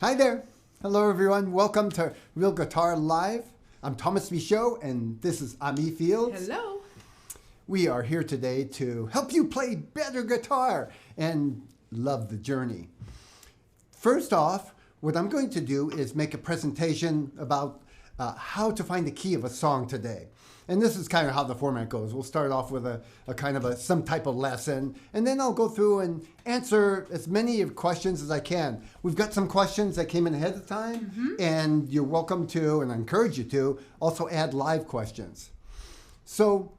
Hi there. Hello, everyone. Welcome to Real Guitar Live. I'm Tomas Michaud, and this is Ami Fields. Hello. We are here today to help you play better guitar and love the journey. First off, what I'm going to do is make a presentation about how to find the key of a song today. And this is kind of how the format goes. We'll start off with some type of lesson, and then I'll go through and answer as many questions as I can. We've got some questions that came in ahead of time, and you're welcome to, and I encourage you to, also add live questions. So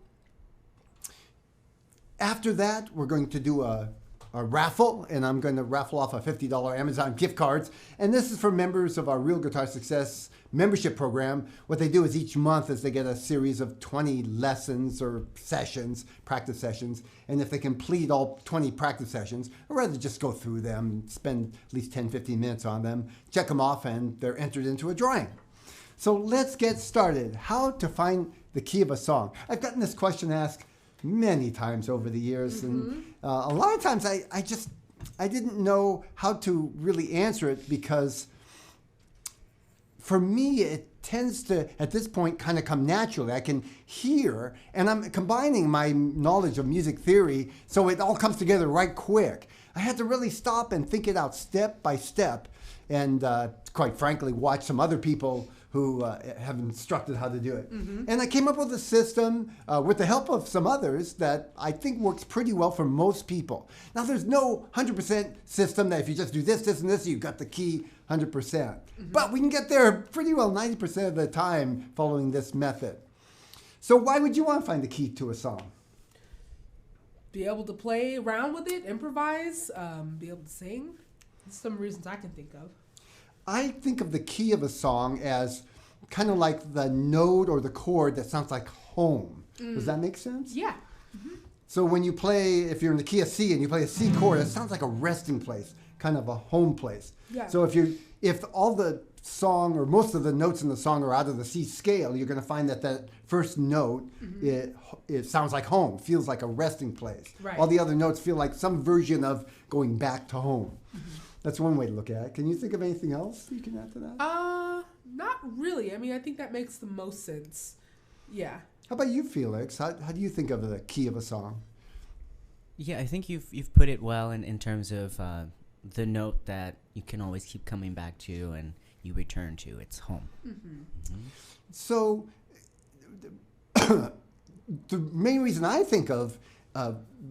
after that, we're going to do a raffle, and I'm going to raffle off a $50 Amazon gift cards. And this is for members of our Real Guitar Success membership program. What they do is each month is they get a series of 20 lessons or sessions, practice sessions. And if they complete all 20 practice sessions, or rather just go through them, spend at least 10, 15 minutes on them, check them off, and they're entered into a drawing. So let's get started. How to find the key of a song. I've gotten this question asked many times over the years, and a lot of times I didn't know how to really answer it, because for me it tends to at this point kind of come naturally. I can hear, and I'm combining my knowledge of music theory, so it all comes together right quick. I had to really stop and think it out step by step, and quite frankly watch some other people who have instructed how to do it. And I came up with a system with the help of some others that I think works pretty well for most people. Now, there's no 100% system that if you just do this, this, and this, you've got the key 100%. But we can get there pretty well 90% of the time following this method. So why would you want to find the key to a song? Be able to play around with it, improvise, be able to sing. There's some reasons I can think of. I think of the key of a song as kind of like the note or the chord that sounds like home. Does that make sense? Yeah. So when you play, if you're in the key of C and you play a C chord, it sounds like a resting place, kind of a home place. Yeah. So if all the song or most of the notes in the song are out of the C scale, you're going to find that first note, it sounds like home, feels like a resting place. Right. All the other notes feel like some version of going back to home. That's one way to look at it. Can you think of anything else you can add to that? Not really. I mean, I think that makes the most sense. Yeah. How about you, Felix? How do you think of the key of a song? Yeah, I think you've put it well in terms of the note that you can always keep coming back to and you return to. It's home. So the main reason I think of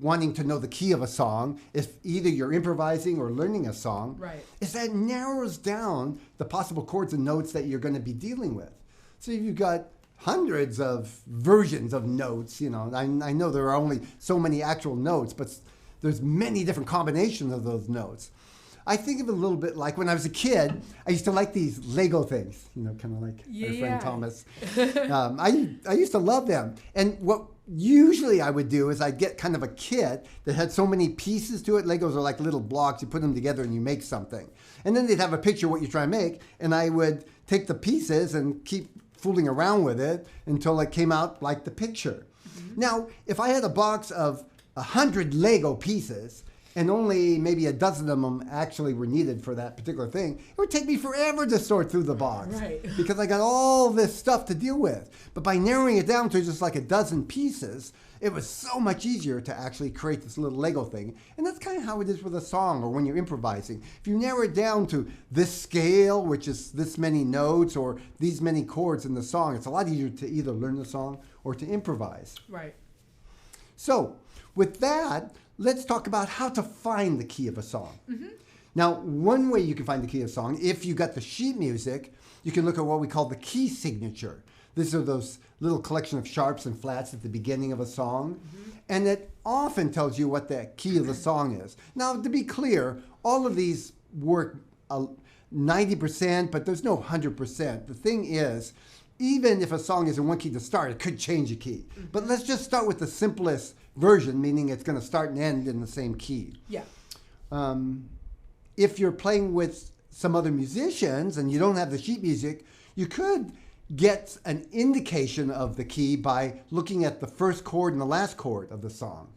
wanting to know the key of a song, if either you're improvising or learning a song, is that it narrows down the possible chords and notes that you're going to be dealing with. So you've got hundreds of versions of notes, I know there are only so many actual notes, but there's many different combinations of those notes. I think of it a little bit like when I was a kid, I used to like these Lego things, kind of like our friend Tomas. I used to love them. And what usually I would do is I'd get kind of a kit that had so many pieces to it. Legos are like little blocks. You put them together and you make something. And then they'd have a picture of what you're trying to make. And I would take the pieces and keep fooling around with it until it came out like the picture. Now, if I had a box of 100 Lego pieces, and only maybe a dozen of them actually were needed for that particular thing, it would take me forever to sort through the box. Because I got all this stuff to deal with. But by narrowing it down to just like a dozen pieces, it was so much easier to actually create this little Lego thing. And that's kind of how it is with a song or when you're improvising. If you narrow it down to this scale, which is this many notes or these many chords in the song, it's a lot easier to either learn the song or to improvise. So with that, let's talk about how to find the key of a song. Now, one way you can find the key of a song, if you got the sheet music, you can look at what we call the key signature. These are those little collection of sharps and flats at the beginning of a song. And it often tells you what the key of the song is. Now, to be clear, all of these work 90%, but there's no 100%. The thing is, even if a song is in one key to start, it could change a key. But let's just start with the simplest version, meaning it's going to start and end in the same key. If you're playing with some other musicians and you don't have the sheet music, you could get an indication of the key by looking at the first chord and the last chord of the song.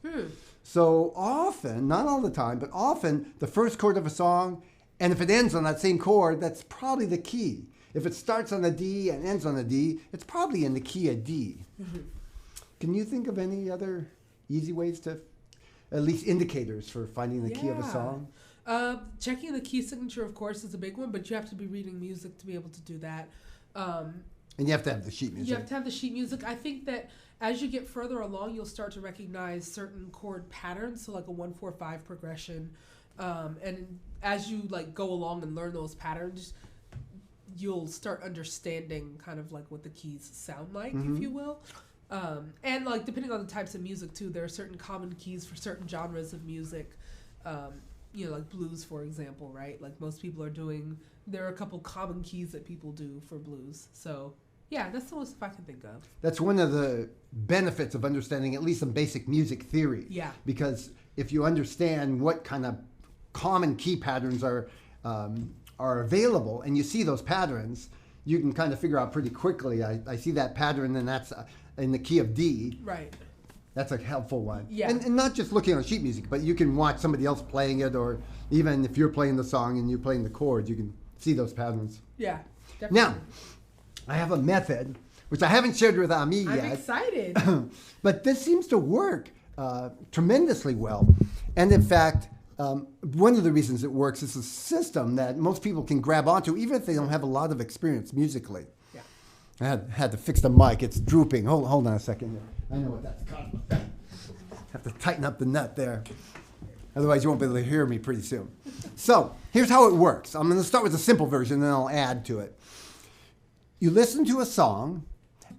So often, not all the time, but often the first chord of a song And if it ends on that same chord, that's probably the key. If it starts on a D and ends on a D, it's probably in the key of D. Mm-hmm. Can you think of any other easy ways to, at least indicators for finding the key of a song? Checking the key signature, of course, is a big one, but you have to be reading music to be able to do that. And you have to have the sheet music. You have to have the sheet music. I think that as you get further along, you'll start to recognize certain chord patterns, so like a 1-4-5 progression. And as you like go along and learn those patterns, you'll start understanding kind of like what the keys sound like, if you will. And like depending on the types of music too, there are certain common keys for certain genres of music. You know, like blues, for example, right? Like most people are doing, there are a couple common keys that people do for blues. So yeah, that's the most stuff I can think of. That's one of the benefits of understanding at least some basic music theory. Yeah. Because if you understand what kind of common key patterns are available, and you see those patterns, you can kind of figure out pretty quickly. I see that pattern, and that's in the key of D. Right. That's a helpful one. Yeah. And not just looking on sheet music, but you can watch somebody else playing it, or even if you're playing the song and you're playing the chords, you can see those patterns. Yeah, definitely. Now, I have a method, which I haven't shared with Ami yet. I'm excited. But this seems to work tremendously well. And in fact, one of the reasons it works is a system that most people can grab onto, even if they don't have a lot of experience musically. Yeah. I had to fix the mic. It's drooping. Hold on a second. I know what that's caused. Have to tighten up the nut there. Otherwise, you won't be able to hear me pretty soon. So here's how it works. I'm going to start with a simple version, and then I'll add to it. You listen to a song,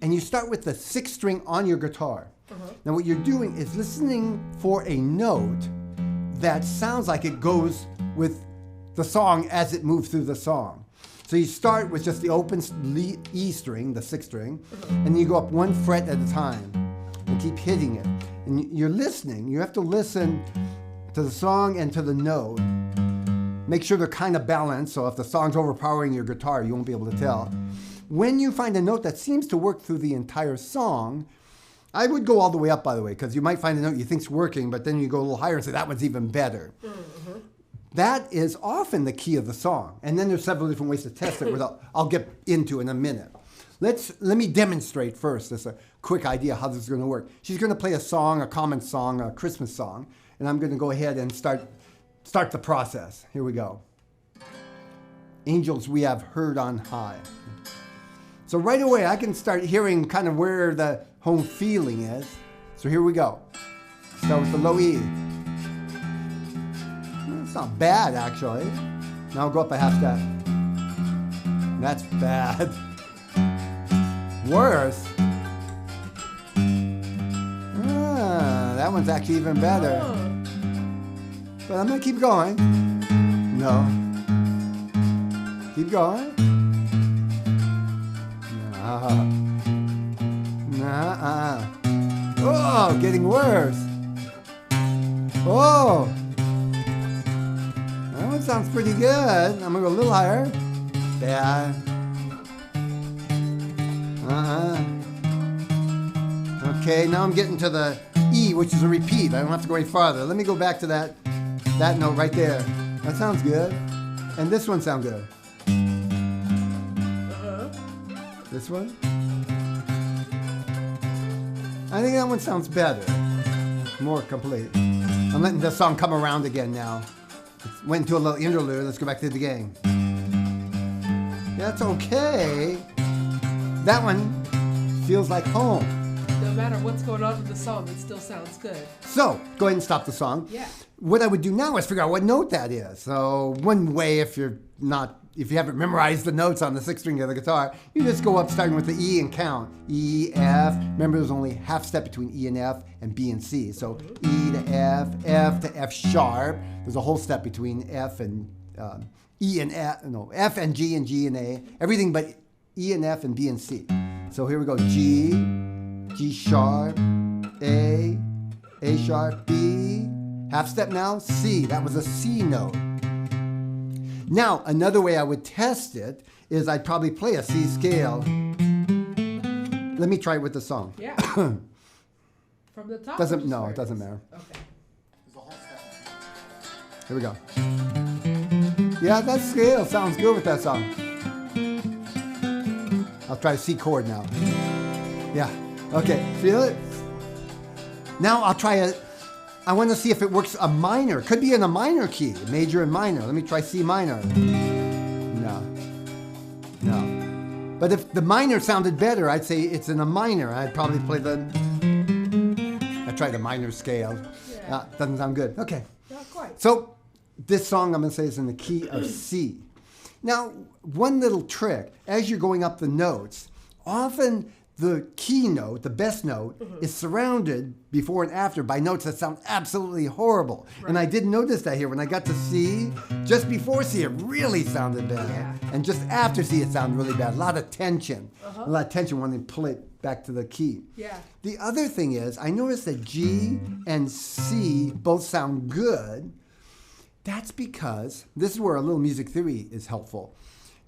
and you start with the 6th string on your guitar. Now, what you're doing is listening for a note that sounds like it goes with the song as it moves through the song. So you start with just the open E string, the 6th string, and then you go up 1 fret at a time and keep hitting it. And you're listening. You have to listen to the song and to the note. Make sure they're kind of balanced, so if the song's overpowering your guitar, you won't be able to tell. When you find a note that seems to work through the entire song, I would go all the way up, by the way, because you might find a note you think's working, but then you go a little higher and say, that one's even better. That is often the key of the song. And then there's several different ways to test it, which I'll get into in a minute. Let me demonstrate first, as a quick idea how this is going to work. She's going to play a song, a common song, a Christmas song, and I'm going to go ahead and start the process. Here we go. Angels we have heard on high. So right away, I can start hearing kind of where the home feeling is. So here we go. Start with the low E. It's not bad, actually. Now I'll go up a half step. That's bad. Worse. That one's actually even better. But I'm going to keep going. No. Keep going. Oh, getting worse. Oh. That one sounds pretty good. I'm going to go a little higher. Bad. Okay, now I'm getting to the E, which is a repeat. I don't have to go any farther. Let me go back to that note right there. That sounds good. And this one sounds good. This one? I think that one sounds better. More complete. I'm letting the song come around again now. It went into a little interlude. Let's go back to the game. That's okay. That one feels like home. No matter what's going on with the song, it still sounds good. So, go ahead and stop the song. Yeah. What I would do now is figure out what note that is. So, one way, if you haven't memorized the notes on the 6th string of the guitar, you just go up starting with the E and count. E, F. Remember, there's only half step between E and F and B and C. So, E to F, F to F sharp. There's a whole step between F and E and F. No, F and G and A. Everything but E and F and B and C. So here we go. G, G sharp, A sharp, B. Half step now, C. That was a C note. Now, another way I would test it is I'd probably play a C scale. Let me try it with the song. Yeah. From the top? No, it doesn't matter. Okay. Here we go. Yeah, that scale sounds good with that song. I'll try C chord now. Yeah. Okay. Feel it? Now I'll try it. I want to see if it works a minor. Could be in a minor key, major and minor. Let me try C minor. No. No. But if the minor sounded better, I'd say it's in a minor. I'd probably play I try the minor scale. Yeah. Doesn't sound good. Okay. Not quite. So this song I'm going to say is in the key of C. Now, one little trick, as you're going up the notes, often the key note, the best note, is surrounded before and after by notes that sound absolutely horrible. Right. And I did notice that here. When I got to C, just before C, it really sounded bad. Yeah. And just after C, it sounded really bad. A lot of tension. A lot of tension when they pull it back to the key. Yeah. The other thing is, I noticed that G and C both sound good. That's because, this is where a little music theory is helpful.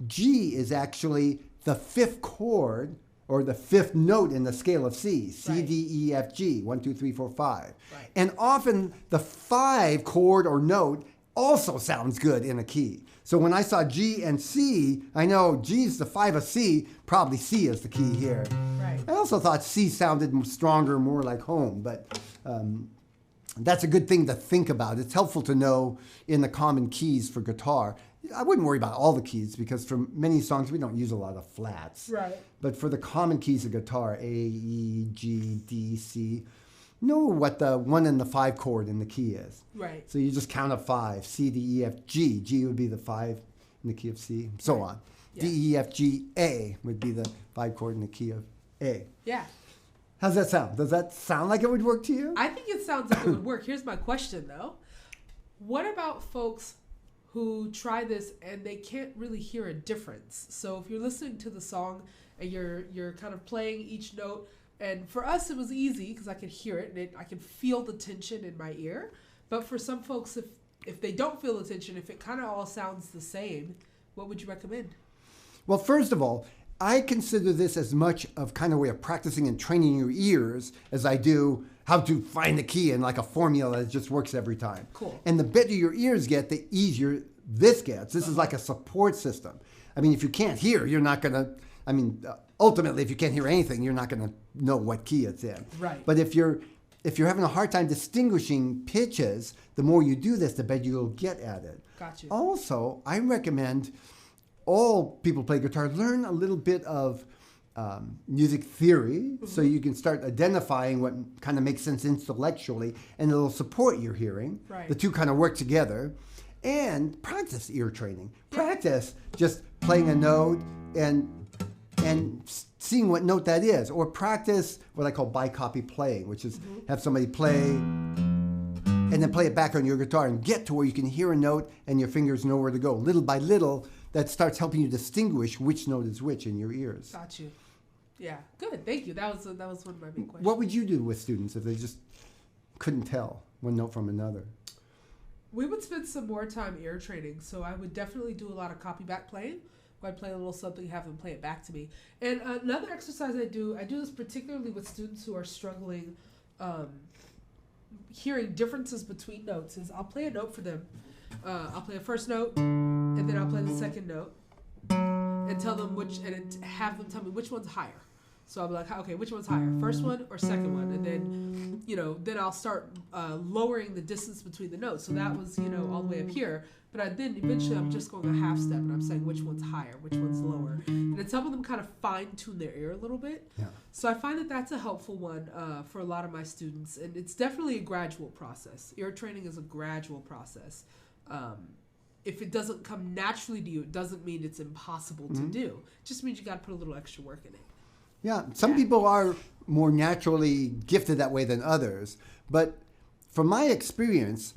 G is actually the fifth chord, or the fifth note in the scale of C. C, Right. D, E, F, G. 1, 2, 3, 4, 5. Right. And often the 5 chord or note also sounds good in a key. So when I saw G and C, I know G is the 5 of C, probably C is the key here. Right. I also thought C sounded stronger, more like home, but that's a good thing to think about. It's helpful to know in the common keys for guitar. I wouldn't worry about all the keys because for many songs we don't use a lot of flats. Right. But for the common keys of guitar, A, E, G, D, C, know what the 1 and the 5 chord in the key is. Right. So you just count up 5. C, D, E, F, G. G would be the 5 in the key of C, so Right. on. Yeah. D, E, F, G, A would be the 5 chord in the key of A. Yeah. How's that sound? Does that sound like it would work to you? I think it sounds like it would work. Here's my question, though. What about folks who try this and they can't really hear a difference? So if you're listening to the song and you're kind of playing each note, and for us it was easy because I could hear it and I could feel the tension in my ear. But for some folks, if they don't feel the tension, if it kind of all sounds the same, what would you recommend? Well, first of all, I consider this as much of kind of way of practicing and training your ears as I do how to find the key in like a formula that just works every time. Cool. And the better your ears get, the easier this gets. This is like a support system. I mean, if you can't hear, you're not going to, ultimately, if you can't hear anything, you're not going to know what key it's in. Right. But if you're having a hard time distinguishing pitches, the more you do this, the better you'll get at it. Got you. Also, I recommend all people play guitar learn a little bit of music theory so you can start identifying what kind of makes sense intellectually and it'll support your hearing. Right. The two kind of work together. And practice ear training. Practice just playing a note and seeing what note that is. Or practice what I call bicopy playing, which is have somebody play and then play it back on your guitar and get to where you can hear a note and your fingers know where to go. Little by little, that starts helping you distinguish which note is which in your ears. Got you. Yeah. Good. Thank you. That was one of my big questions. What would you do with students if they just couldn't tell one note from another? We would spend some more time ear training, so I would definitely do a lot of copy back playing. Where I'd play a little something, have them play it back to me. And another exercise I do this particularly with students who are struggling hearing differences between notes, is I'll play a note for them. I'll play a first note, and then I'll play the second note, and tell them have them tell me which one's higher. So I'll be like, okay, which one's higher, first one or second one? And then, then I'll start lowering the distance between the notes. So that was, all the way up here. But then eventually I'm just going a half step and I'm saying which one's higher, which one's lower. And it's helping them kind of fine tune their ear a little bit. Yeah. So I find that that's a helpful one for a lot of my students. And it's definitely a gradual process. Ear training is a gradual process. If it doesn't come naturally to you, it doesn't mean it's impossible to do. It just means you got to put a little extra work in it. Yeah, some people are more naturally gifted that way than others. But from my experience,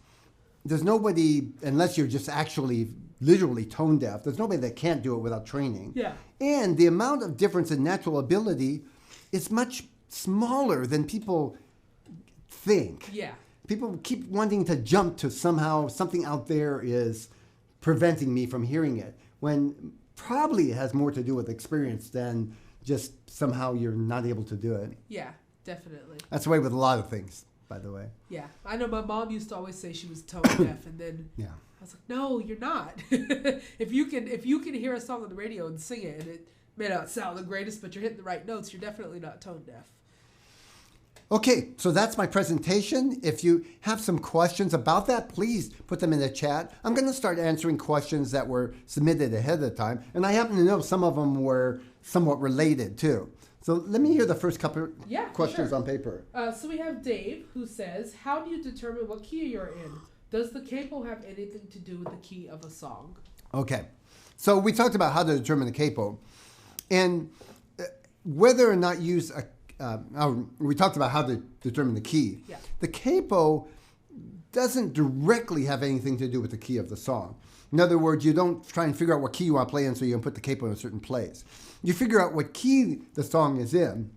there's nobody, unless you're just actually literally tone deaf, there's nobody that can't do it without training. Yeah. And the amount of difference in natural ability is much smaller than people think. Yeah. People keep wanting to jump to somehow something out there is preventing me from hearing it, when probably it has more to do with experience than just somehow you're not able to do it. Yeah, definitely. That's the way with a lot of things. by the way. Yeah, I know my mom used to always say she was tone deaf, and then Yeah. I was like, no, you're not. if you can hear a song on the radio and sing it, and it may not sound the greatest, but you're hitting the right notes, you're definitely not tone deaf. Okay, so that's my presentation. If you have some questions about that, please put them in the chat. I'm going to start answering questions that were submitted ahead of time, and I happen to know some of them were somewhat related too. So let me hear the first couple questions sure. on paper. So we have Dave, who says, how do you determine what key you're in? Does the capo have anything to do with the key of a song? Okay, so we talked about how to determine the capo, and whether or not use a we talked about how to determine the key. Yeah. The capo doesn't directly have anything to do with the key of the song. In other words, you don't try and figure out what key you want to play in so you can put the capo in a certain place. You figure out what key the song is in.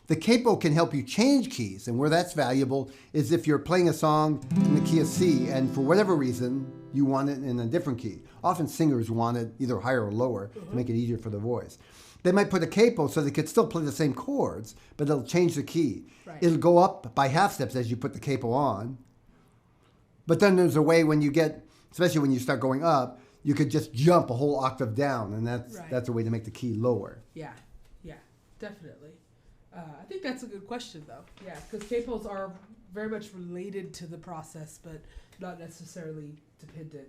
The capo can help you change keys, and where that's valuable is if you're playing a song in the key of C and for whatever reason you want it in a different key. Often singers want it either higher or lower to make it easier for the voice. They might put a capo so they could still play the same chords, but it'll change the key. Right. It'll go up by half steps as you put the capo on. But then there's a way when you get, especially when you start going up, you could just jump a whole octave down, and that's a way to make the key lower. Yeah, definitely. I think that's a good question, though. Yeah, because capos are very much related to the process, but not necessarily dependent.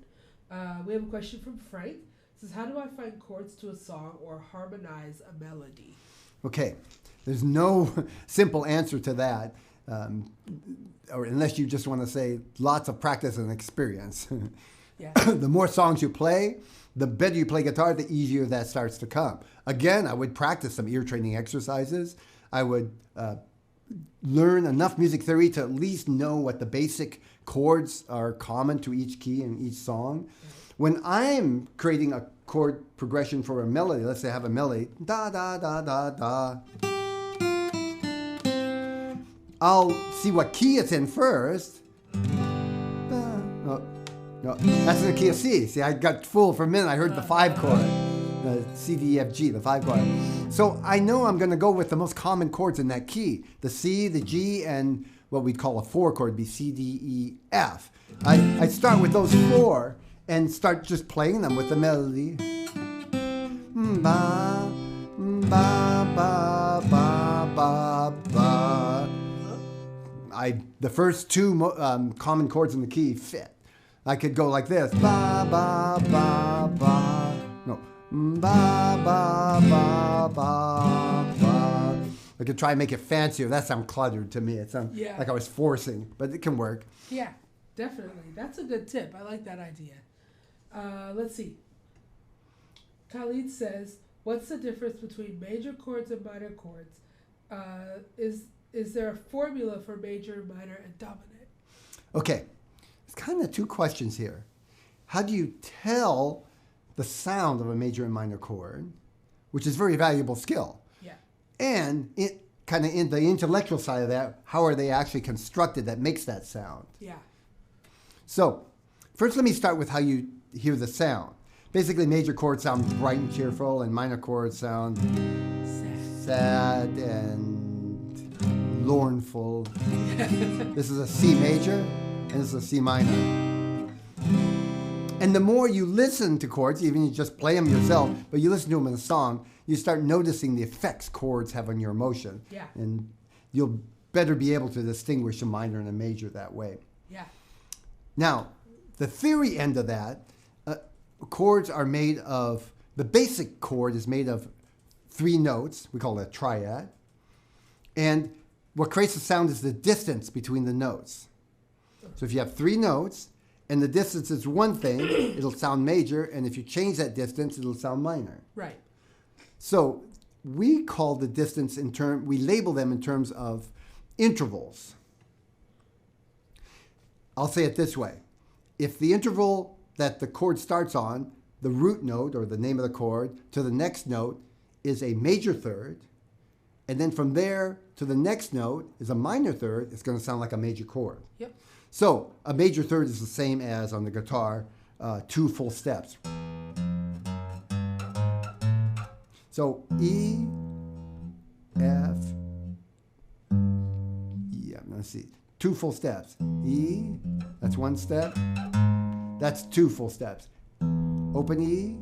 We have a question from Frank. It says, how do I find chords to a song or harmonize a melody? Okay, there's no simple answer to that, or unless you just want to say lots of practice and experience. Yeah. The more songs you play, the better you play guitar, the easier that starts to come. Again, I would practice some ear training exercises. I would learn enough music theory to at least know what the basic chords are common to each key in each song. When I'm creating a chord progression for a melody, let's say I have a melody, da, da, da, da, da. I'll see what key it's in first. No, that's in the key of C. See, I got fooled for a minute. I heard the 5 chord, the C, D, E, F, G, the 5 chord. So I know I'm going to go with the most common chords in that key, the C, the G, and what we'd call a 4 chord, be C, D, E, F. I start with those 4 and start just playing them with the melody. Ba, ba, ba, ba, ba, ba. The first 2 common chords in the key fit. I could go like this. Ba, ba, ba, ba. No. Ba, ba, ba, ba, ba. I could try and make it fancier. That sounds cluttered to me. It sounds like I was forcing, but it can work. Yeah, definitely. That's a good tip. I like that idea. Let's see. Khalid says, what's the difference between major chords and minor chords? Is there a formula for major, minor, and dominant? Okay. It's kind of 2 questions here. How do you tell the sound of a major and minor chord, which is a very valuable skill? Yeah. And it kind of in the intellectual side of that, how are they actually constructed that makes that sound? Yeah. So, first let me start with how you hear the sound. Basically, major chords sound bright and cheerful, and minor chords sound sad and mournful. This is a C major. And this is a C minor. And the more you listen to chords, even you just play them yourself, but you listen to them in a song, you start noticing the effects chords have on your emotion. Yeah. And you'll better be able to distinguish a minor and a major that way. Yeah. Now, the theory end of that, chords are made of, the basic chord is made of 3 notes. We call it a triad. And what creates the sound is the distance between the notes. So if you have 3 notes and the distance is one thing, it'll sound major, and if you change that distance, it'll sound minor. Right. So we call the distance we label them in terms of intervals. I'll say it this way. If the interval that the chord starts on, the root note or the name of the chord, to the next note is a major third, and then from there to the next note is a minor third, it's going to sound like a major chord. Yep. So a major third is the same as on the guitar, 2 full steps. So E, F, let's see, 2 full steps. E, that's 1 step. That's 2 full steps. Open E,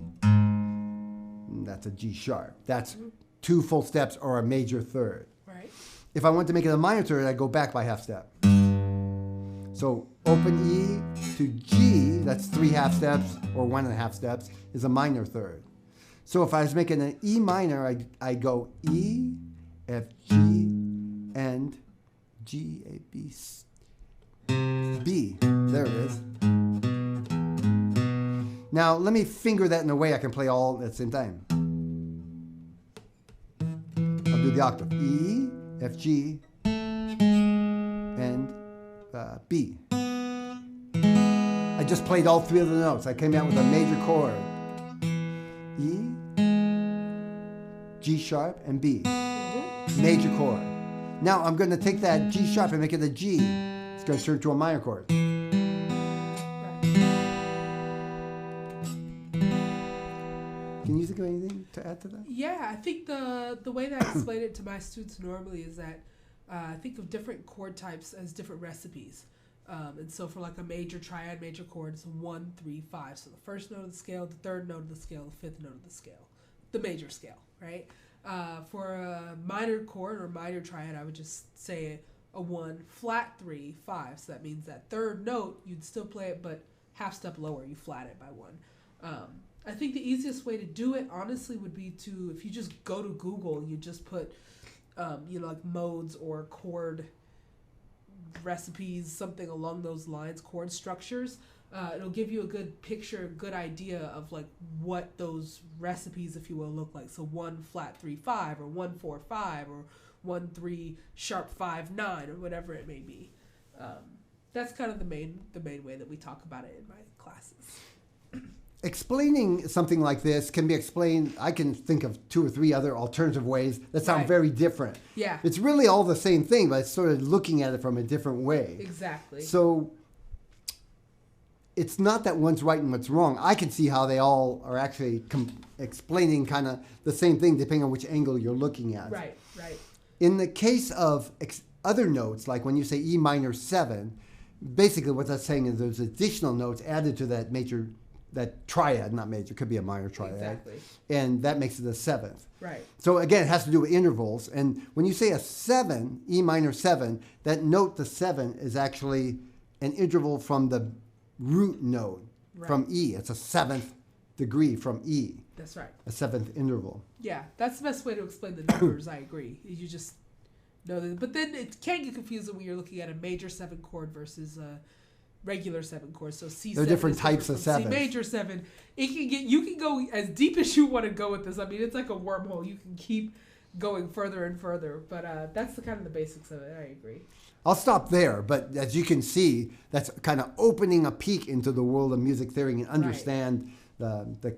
that's a G sharp. That's 2 full steps or a major third. Right. If I want to make it a minor third, I go back by half step. So open E to G, that's 3 half steps or 1.5 steps, is a minor third. So if I was making an E minor, I go E, F, G, and G, A, B, C, B. There it is. Now let me finger that in a way I can play all at the same time. I'll do the octave. E, F, G, and B. I just played all 3 of the notes. I came out with a major chord. E, G sharp, and B. Major chord. Now I'm going to take that G sharp and make it a G. It's going to turn to a minor chord. Can you think of anything to add to that? Yeah, I think the way that I explain it to my students normally is that I think of different chord types as different recipes. And so for like a major triad major chord, it's 1, 3, 5. So the first note of the scale, the third note of the scale, the fifth note of the scale, the major scale, right? For a minor chord or minor triad, I would just say a 1, flat 3, 5. So that means that third note, you'd still play it, but half step lower, you flat it by 1. I think the easiest way to do it, honestly, would be to, if you just go to Google, you just put, like modes or chord recipes, something along those lines, chord structures. It'll give you a good picture, a good idea of like what those recipes, if you will, look like. So 1 flat 3 5, or 1 4 5, or 1 3 sharp 5 9, or whatever it may be. That's kind of the main way that we talk about it in my classes. Explaining something like this can be explained, I can think of 2 or 3 other alternative ways that sound Right. very different. Yeah, It's really all the same thing, but it's sort of looking at it from a different way. exactly. So it's not that one's right and what's wrong. I can see how they all are actually explaining kind of the same thing depending on which angle you're looking at. Right. In the case of other notes, like when you say E minor 7, basically what that's saying is there's additional notes added to that major, that triad, not major, could be a minor triad. Exactly. And that makes it a 7th. Right. So again, it has to do with intervals. And when you say a 7, E minor 7, that note, the 7, is actually an interval from the root note, from E. It's a 7th degree from E. That's right. A 7th interval. Yeah, that's the best way to explain the numbers. I agree. You just know that. But then it can get confusing when you're looking at a major 7 chord versus a regular 7 chord. So C7. There are different types of from 7s. C major 7. You can go as deep as you want to go with this. I mean, it's like a wormhole. You can keep going further and further. But that's the kind of the basics of it. I agree. I'll stop there, but as you can see, that's kind of opening a peek into the world of music theory and understand the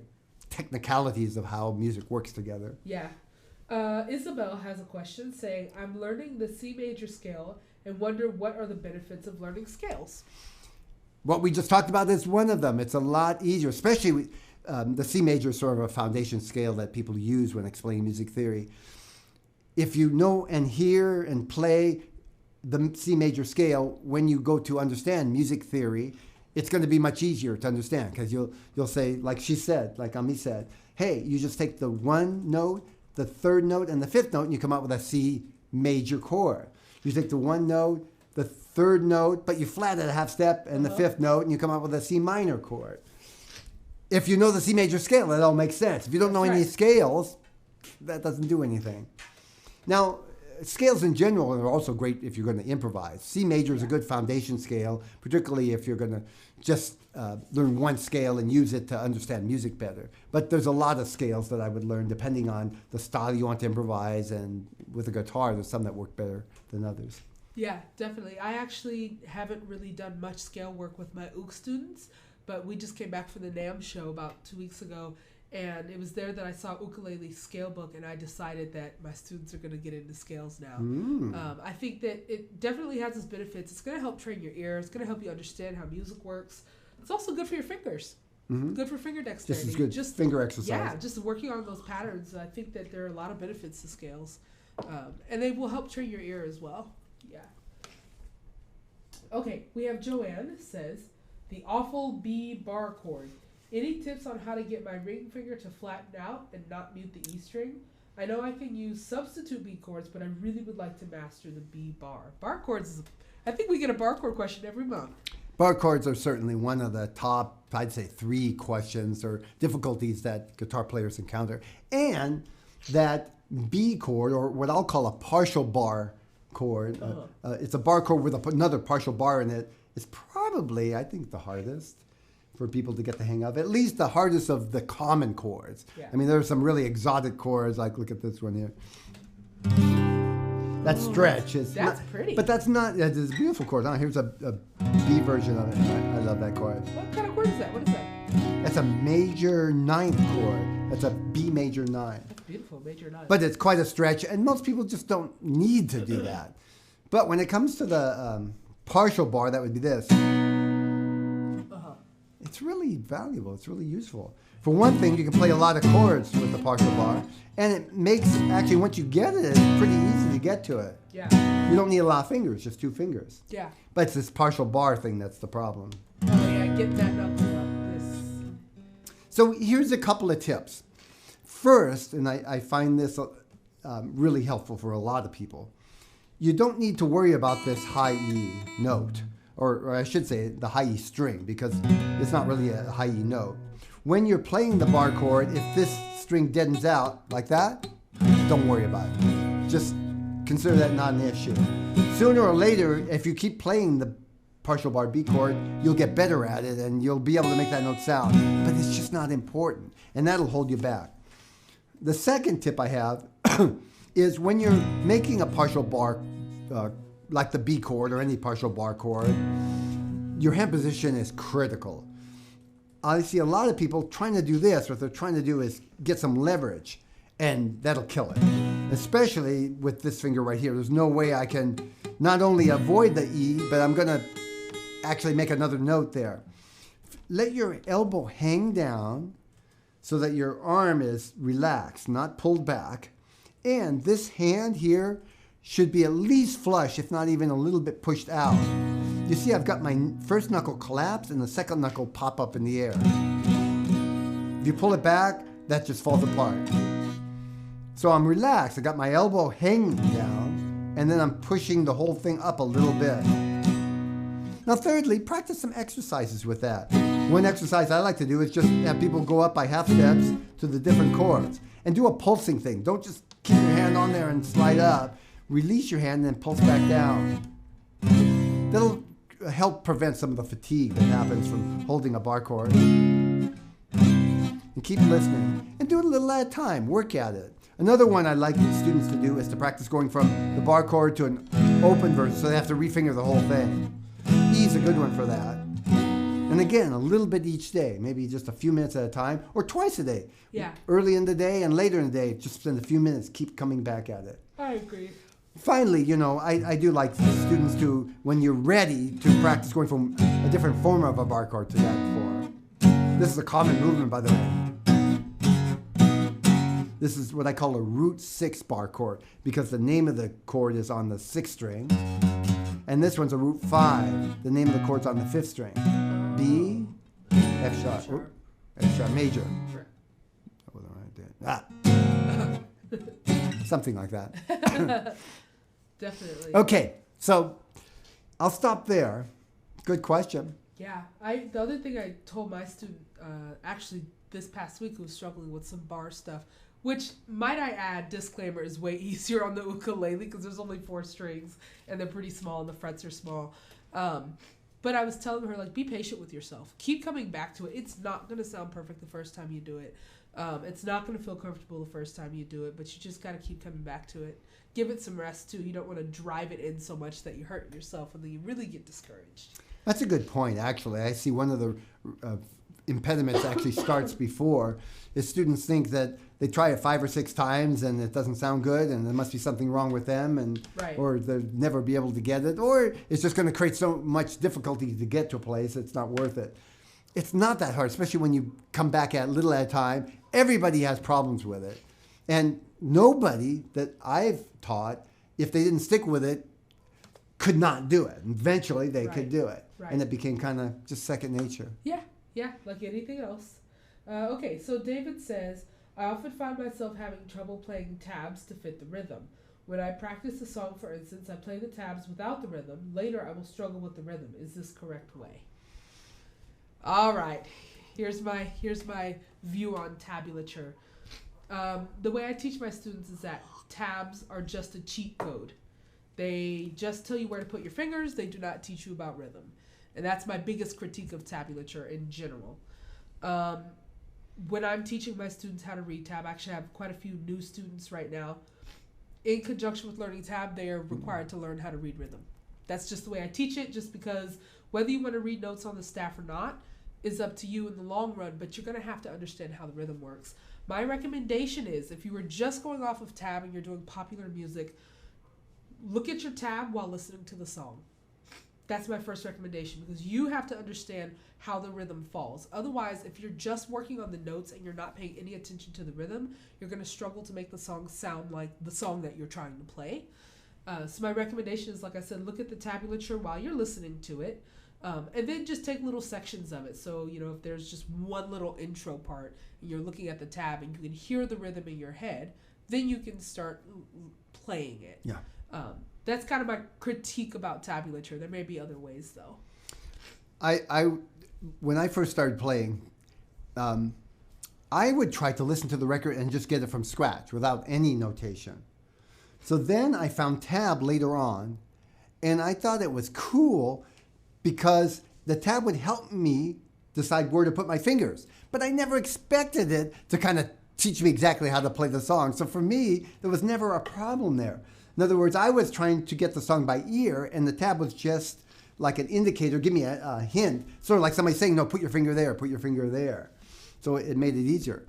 technicalities of how music works together. Yeah. Isabel has a question saying, I'm learning the C major scale and wonder what are the benefits of learning scales? What we just talked about is one of them. It's a lot easier, especially with, the C major is sort of a foundation scale that people use when explaining music theory. If you know and hear and play the C major scale, when you go to understand music theory, it's going to be much easier to understand because you'll say, like she said, like Ami said, hey, you just take the 1 note, the 3rd note, and the 5th note, and you come out with a C major chord. You take the 1 note, the 3rd note, but you flat it a half step, and the 5th note, and you come out with a C minor chord. If you know the C major scale, it all makes sense. If you don't know any scales, that doesn't do anything. Now, scales in general are also great if you're going to improvise. C major is a good foundation scale, particularly if you're going to just learn one scale and use it to understand music better. But there's a lot of scales that I would learn depending on the style you want to improvise, and with a guitar, there's some that work better than others. Yeah, definitely. I actually haven't really done much scale work with my UC students, but we just came back from the NAMM show about 2 weeks ago, and it was there that I saw ukulele scale book, and I decided that my students are going to get into scales now. I think that it definitely has its benefits. It's going to help train your ear. It's going to help you understand how music works. It's also good for your fingers. Good for finger dexterity. Just as good finger exercise. Yeah, just working on those patterns. I think that there are a lot of benefits to scales, and they will help train your ear as well. Yeah. Okay, we have Joanne says, the awful B bar chord. Any tips on how to get my ring finger to flatten out and not mute the E string? I know I can use substitute B chords, but I really would like to master the B bar. Bar chords is, I think we get a bar chord question every month. Bar chords are certainly one of the top, I'd say, 3 questions or difficulties that guitar players encounter. And that B chord, or what I'll call a partial bar chord, it's a bar chord with another partial bar in it, is probably, I think, the hardest for people to get the hang of. At least the hardest of the common chords. Yeah. I mean, there are some really exotic chords, like look at this one here. That stretch is that's pretty. But that's not, it's a beautiful chord. Here's a B version of it. I love that chord. What kind of chord is that? What is that? That's a major 9th chord. That's a B major 9. That's beautiful, major 9. But it's quite a stretch, and most people just don't need to do that. But when it comes to the partial bar, that would be this. It's really valuable. It's really useful. For one thing, you can play a lot of chords with the partial bar, and it makes, actually, once you get it, it's pretty easy to get to it. Yeah. You don't need a lot of fingers, just 2 fingers. Yeah. But it's this partial bar thing that's the problem. Oh, yeah, get that knuckle up. This. So here's a couple of tips. First, and I find this really helpful for a lot of people, you don't need to worry about this high E note, or I should say the high E string, because it's not really a high E note. When you're playing the bar chord, if this string deadens out like that, don't worry about it. Just consider that not an issue. Sooner or later, if you keep playing the partial bar B chord, you'll get better at it and you'll be able to make that note sound. But it's just not important, and that'll hold you back. The second tip I have is when you're making a partial bar, like the B chord or any partial bar chord, your hand position is critical. I see a lot of people trying to do this. What they're trying to do is get some leverage, and that'll kill it. Especially with this finger right here. There's no way I can not only avoid the E, but I'm going to actually make another note there. Let your elbow hang down so that your arm is relaxed, not pulled back. And this hand here should be at least flush, if not even a little bit pushed out. You see, I've got my first knuckle collapse and the second knuckle pop up in the air. If you pull it back, that just falls apart. So I'm relaxed. I got my elbow hanging down, and then I'm pushing the whole thing up a little bit. Now, thirdly, practice some exercises with that. One exercise I like to do is just have people go up by half steps to the different chords and do a pulsing thing. Don't just keep your hand on there and slide up. Release your hand and then pulse back down. That'll help prevent some of the fatigue that happens from holding a bar chord. And keep listening. And do it a little at a time. Work at it. Another one I like students to do is to practice going from the bar chord to an open version, so they have to refinger the whole thing. E's a good one for that. And again, a little bit each day, maybe just a few minutes at a time, or twice a day. Yeah. Early in the day and later in the day, just spend a few minutes, keep coming back at it. I agree. Finally, you know, I do like students to, when you're ready, to practice going from a different form of a bar chord to that form. This is a common movement, by the way. This is what I call a root 6 bar chord, because the name of the chord is on the 6th string. And this one's a root 5. The name of the chord's on the 5th string. B, F sharp, F sharp major. That wasn't right there. Something like that. Definitely. Okay, so I'll stop there. Good question. Yeah, the other thing I told my student actually this past week who was struggling with some bar stuff, which, might I add, disclaimer, is way easier on the ukulele because there's only 4 strings and they're pretty small and the frets are small. But I was telling her, like, be patient with yourself. Keep coming back to it. It's not going to sound perfect the first time you do it. It's not going to feel comfortable the first time you do it, but you just got to keep coming back to it. Give it some rest, too. You don't want to drive it in so much that you hurt yourself and then you really get discouraged. That's a good point, actually. I see one of the impediments actually starts before is students think that they try it 5 or 6 times and it doesn't sound good and there must be something wrong with them, and right. Or they'll never be able to get it, or it's just going to create so much difficulty to get to a place it's not worth it. It's not that hard, especially when you come back at little at a time. Everybody has problems with it. And nobody that I've taught, if they didn't stick with it, could not do it. Eventually, they Right. could do it. Right. And it became kind of just second nature. Yeah, like anything else. Okay, so David says, I often find myself having trouble playing tabs to fit the rhythm. When I practice a song, for instance, I play the tabs without the rhythm. Later, I will struggle with the rhythm. Is this correct way? All right. Here's my view on tabulature. The way I teach my students is that tabs are just a cheat code. They just tell you where to put your fingers. They do not teach you about rhythm. And that's my biggest critique of tabulature in general. When I'm teaching my students how to read tab, I actually have quite a few new students right now. In conjunction with learning tab, they are required to learn how to read rhythm. That's just the way I teach it, just because whether you want to read notes on the staff or not is up to you in the long run, but you're going to have to understand how the rhythm works. My recommendation is, if you were just going off of tab and you're doing popular music, look at your tab while listening to the song. That's my first recommendation, because you have to understand how the rhythm falls. Otherwise, if you're just working on the notes and you're not paying any attention to the rhythm, you're going to struggle to make the song sound like the song that you're trying to play. So my recommendation is, like I said, look at the tabulature while you're listening to it, and then just take little sections of it. So, if there's just one little intro part and you're looking at the tab and you can hear the rhythm in your head, then you can start playing it. Yeah. That's kind of my critique about tabulature. There may be other ways, though. When I first started playing, I would try to listen to the record and just get it from scratch without any notation. So then I found tab later on, and I thought it was cool because the tab would help me decide where to put my fingers. But I never expected it to kind of teach me exactly how to play the song. So for me, there was never a problem there. In other words, I was trying to get the song by ear, and the tab was just like an indicator, give me a hint, sort of like somebody saying, no, put your finger there, put your finger there. So it made it easier.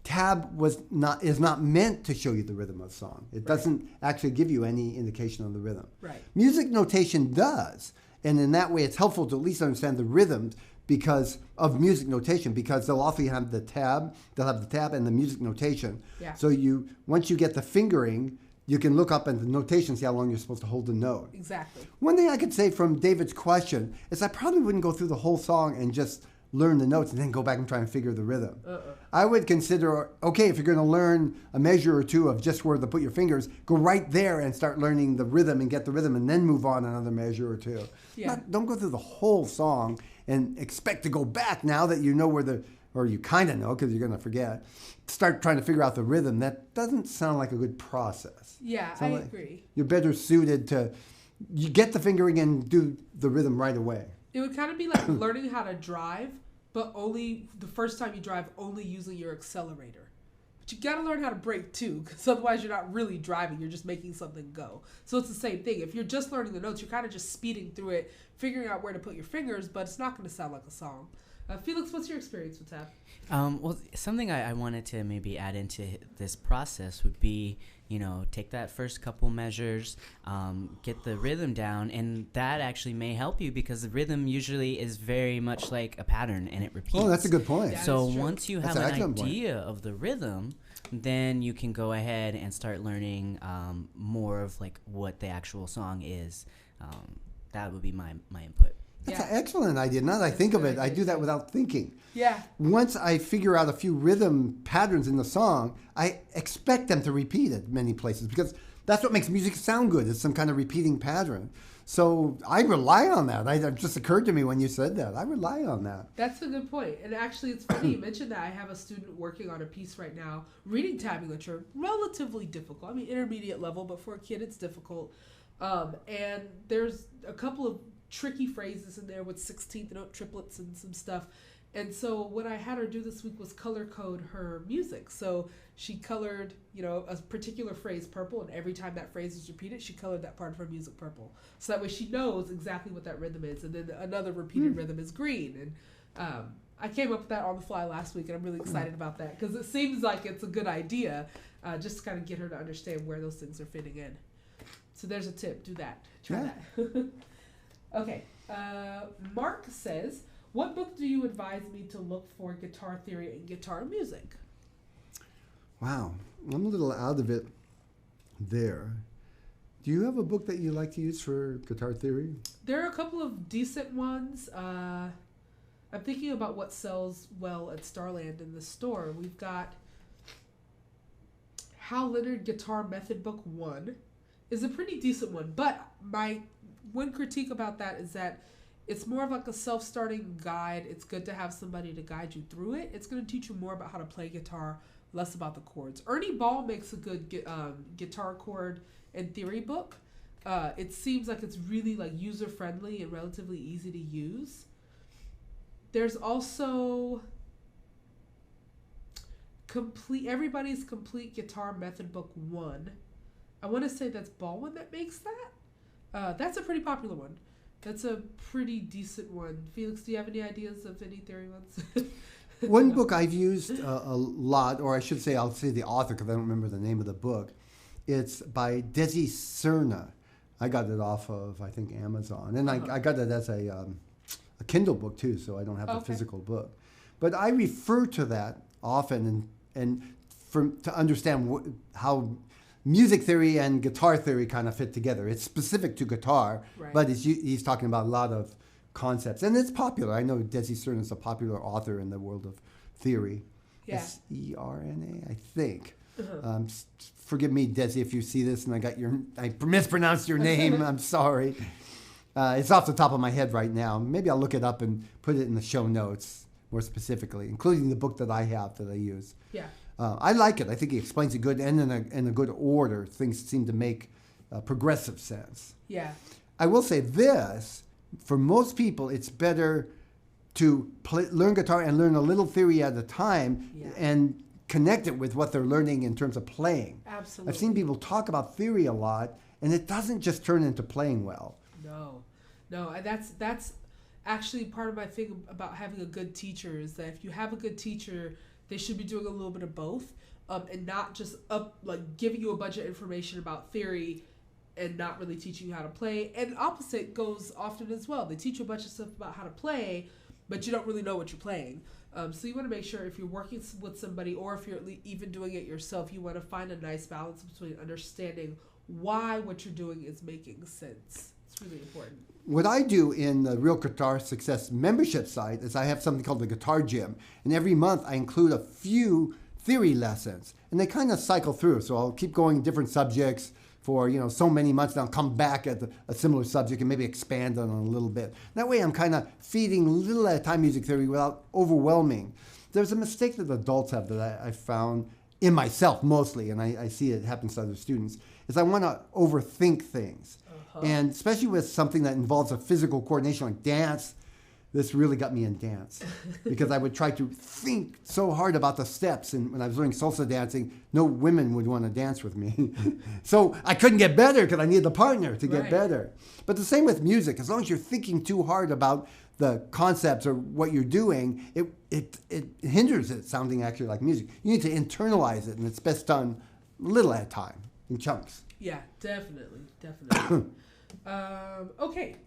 Tab is not meant to show you the rhythm of the song. It doesn't actually give you any indication on the rhythm. Right. Music notation does, and in that way it's helpful to at least understand the rhythms because of music notation, because they'll often have the tab, and the music notation. Yeah. So once you get the fingering, you can look up at the notation, see how long you're supposed to hold the note. Exactly. One thing I could say from David's question is I probably wouldn't go through the whole song and just learn the notes and then go back and try and figure the rhythm. I would consider, okay, if you're going to learn a measure or two of just where to put your fingers, go right there and start learning the rhythm and get the rhythm and then move on another measure or two. Yeah. Don't go through the whole song and expect to go back now that you know or you kind of know because you're going to forget. Start trying to figure out the rhythm. That doesn't sound like a good process. Yeah, I agree. You're better suited to you get the fingering and do the rhythm right away. It would kind of be like learning how to drive, but only the first time you drive, only using your accelerator. But you got to learn how to brake too, because otherwise you're not really driving. You're just making something go. So it's the same thing. If you're just learning the notes, you're kind of just speeding through it, figuring out where to put your fingers, but it's not going to sound like a song. Felix, what's your experience with tab? Well, something I wanted to maybe add into this process would be, take that first couple measures, get the rhythm down, and that actually may help you because the rhythm usually is very much like a pattern and it repeats. Oh, that's a good point. So once you have an excellent idea of the rhythm, then you can go ahead and start learning more of like what the actual song is. That would be my input. That's an excellent idea. Now that I think of it, I do that without thinking. Yeah. Once I figure out a few rhythm patterns in the song, I expect them to repeat at many places because that's what makes music sound good. It's some kind of repeating pattern. So I rely on that. It just occurred to me when you said that. I rely on that. That's a good point. And actually, it's funny you mentioned that. I have a student working on a piece right now, reading tabulature, relatively difficult. I mean, intermediate level, but for a kid, it's difficult. And there's a couple of tricky phrases in there with 16th note triplets and some stuff. And so what I had her do this week was color code her music. So she colored, a particular phrase purple, and every time that phrase is repeated, she colored that part of her music purple. So that way she knows exactly what that rhythm is. And then another repeated rhythm is green. And I came up with that on the fly last week, and I'm really excited about that because it seems like it's a good idea just to kind of get her to understand where those things are fitting in. So there's a tip. Do that. Try that. Okay. Mark says, what book do you advise me to look for guitar theory and guitar music? Wow. I'm a little out of it there. Do you have a book that you like to use for guitar theory? There are a couple of decent ones. I'm thinking about what sells well at Starland in the store. We've got Hal Leonard Guitar Method Book 1 is a pretty decent one, but my one critique about that is that it's more of like a self-starting guide. It's good to have somebody to guide you through it. It's going to teach you more about how to play guitar, less about the chords. Ernie Ball makes a good guitar chord and theory book. It seems like it's really like user-friendly and relatively easy to use. There's also Everybody's Complete Guitar Method Book 1. I want to say that's Baldwin that makes that. That's a pretty popular one. That's a pretty decent one. Felix, do you have any ideas of any theory ones? One book I've used a lot, or I should say, I'll say the author because I don't remember the name of the book. It's by Desi Cerna. I got it off of, I think, Amazon. And I got it as a Kindle book, too, so I don't have the physical book. But I refer to that often to understand how music theory and guitar theory kind of fit together. It's specific to guitar, right, but he's talking about a lot of concepts. And it's popular. I know Desi Cerna is a popular author in the world of theory. Yeah. Serna, I think. Forgive me, Desi, if you see this and I mispronounced your name. I'm sorry. It's off the top of my head right now. Maybe I'll look it up and put it in the show notes more specifically, including the book that I have that I use. Yeah. I like it. I think he explains it good and in a good order. Things seem to make progressive sense. Yeah. I will say this, for most people, it's better to learn guitar and learn a little theory at a time and connect it with what they're learning in terms of playing. Absolutely. I've seen people talk about theory a lot, and it doesn't just turn into playing well. No, that's actually part of my thing about having a good teacher is that if you have a good teacher, they should be doing a little bit of both, and not just giving you a bunch of information about theory and not really teaching you how to play. And opposite goes often as well. They teach you a bunch of stuff about how to play, but you don't really know what you're playing. So you want to make sure if you're working with somebody or if you're even doing it yourself, you want to find a nice balance between understanding why what you're doing is making sense. It's really important. What I do in the Real Guitar Success membership site is I have something called the Guitar Gym. And every month I include a few theory lessons. And they kind of cycle through. So I'll keep going different subjects for so many months, and I'll come back at a similar subject and maybe expand on it a little bit. That way I'm kind of feeding little at a time music theory without overwhelming. There's a mistake that adults have that I found in myself mostly, and I see it happens to other students, is I want to overthink things. And especially with something that involves a physical coordination like dance, this really got me in dance because I would try to think so hard about the steps. And when I was learning salsa dancing, no women would want to dance with me. So I couldn't get better because I needed a partner to get better. But the same with music. As long as you're thinking too hard about the concepts or what you're doing, it hinders it sounding actually like music. You need to internalize it, and it's best done little at a time, in chunks. Yeah, definitely. Okay.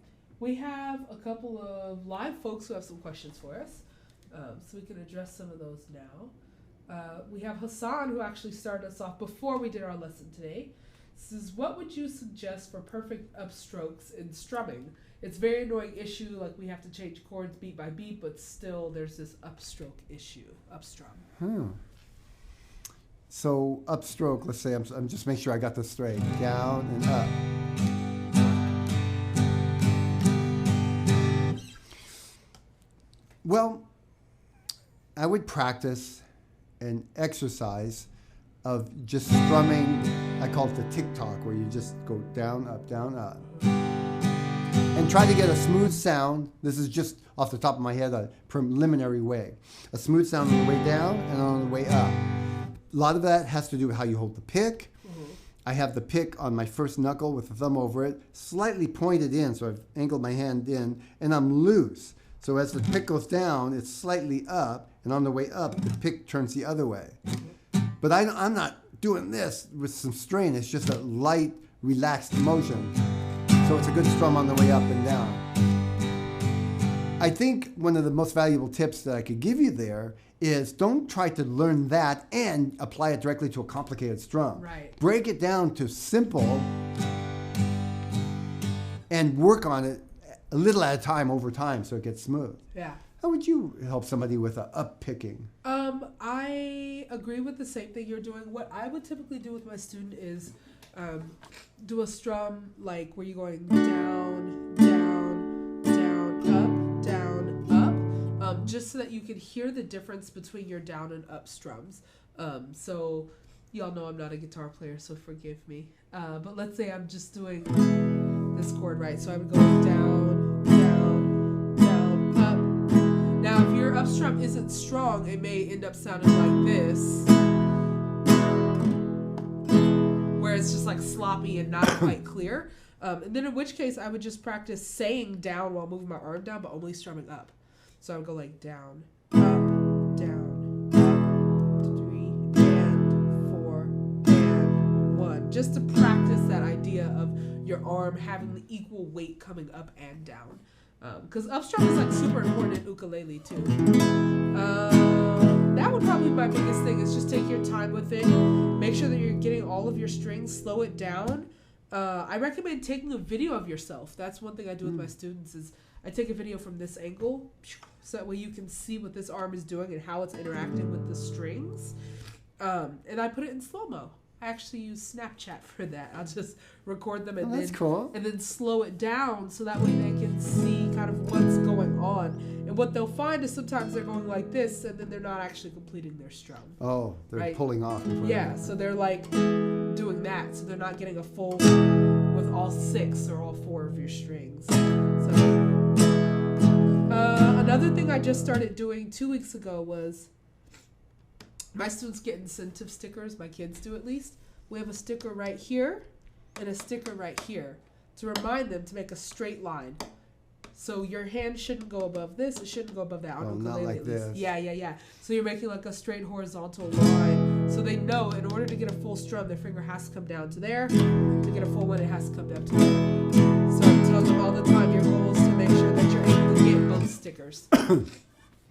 We have a couple of live folks who have some questions for us, so we can address some of those now. We have Hassan, who actually started us off before we did our lesson today. This is, what would you suggest for perfect upstrokes in strumming? It's a very annoying issue, like we have to change chords beat by beat, but still there's this upstroke issue, upstrum. So upstroke, let's say, I'm just make sure I got this straight, down and up. Well, I would practice an exercise of just strumming. I call it the tick-tock, where you just go down, up, and try to get a smooth sound. This is just off the top of my head, a preliminary way. A smooth sound on the way down and on the way up. A lot of that has to do with how you hold the pick. I have the pick on my first knuckle with the thumb over it, slightly pointed in, so I've angled my hand in, and I'm loose. So as the pick goes down, it's slightly up, and on the way up, the pick turns the other way. But I'm not doing this with some strain. It's just a light, relaxed motion. So it's a good strum on the way up and down. I think one of the most valuable tips that I could give you there is don't try to learn that and apply it directly to a complicated strum. Right. Break it down to simple and work on it a little at a time over time so it gets smooth. Yeah. How would you help somebody with a up picking? I agree with the same thing you're doing. What I would typically do with my student is do a strum like where you're going down, down, down, up, down, up, just so that you can hear the difference between your down and up strums. So y'all know I'm not a guitar player, so forgive me. But let's say I'm just doing this chord, right? So I'm going down, down, down, up. Now, if your up strum isn't strong, it may end up sounding like this, where it's just like sloppy and not quite clear. And then in which case, I would just practice saying down while moving my arm down, but only strumming up. So I would go like down, up, down, up, 3, and 4, and 1. Just to practice that idea of your arm having the equal weight coming up and down. Because up strum is like super important in ukulele too. That would probably be my biggest thing, is just take your time with it. Make sure that you're getting all of your strings, slow it down. I recommend taking a video of yourself. That's one thing I do with my students, is I take a video from this angle, so that way you can see what this arm is doing and how it's interacting with the strings. And I put it in slow-mo. I actually use Snapchat for that. I'll just record them and That's cool. and then slow it down so that way they can see kind of what's going on. And what they'll find is sometimes they're going like this and then they're not actually completing their strum. Oh, they're right? pulling off. Yeah, so they're like doing that. So they're not getting a full with all 6 or all 4 of your strings. So another thing I just started doing 2 weeks ago was, my students get incentive stickers, my kids do at least. We have a sticker right here and a sticker right here to remind them to make a straight line. So your hand shouldn't go above this, it shouldn't go above that. Oh, not like this. Yeah. So you're making like a straight horizontal line. So they know in order to get a full strum, their finger has to come down to there. To get a full one, it has to come down to there. So I tell them all the time, your goal is to make sure that you're able to get both stickers. So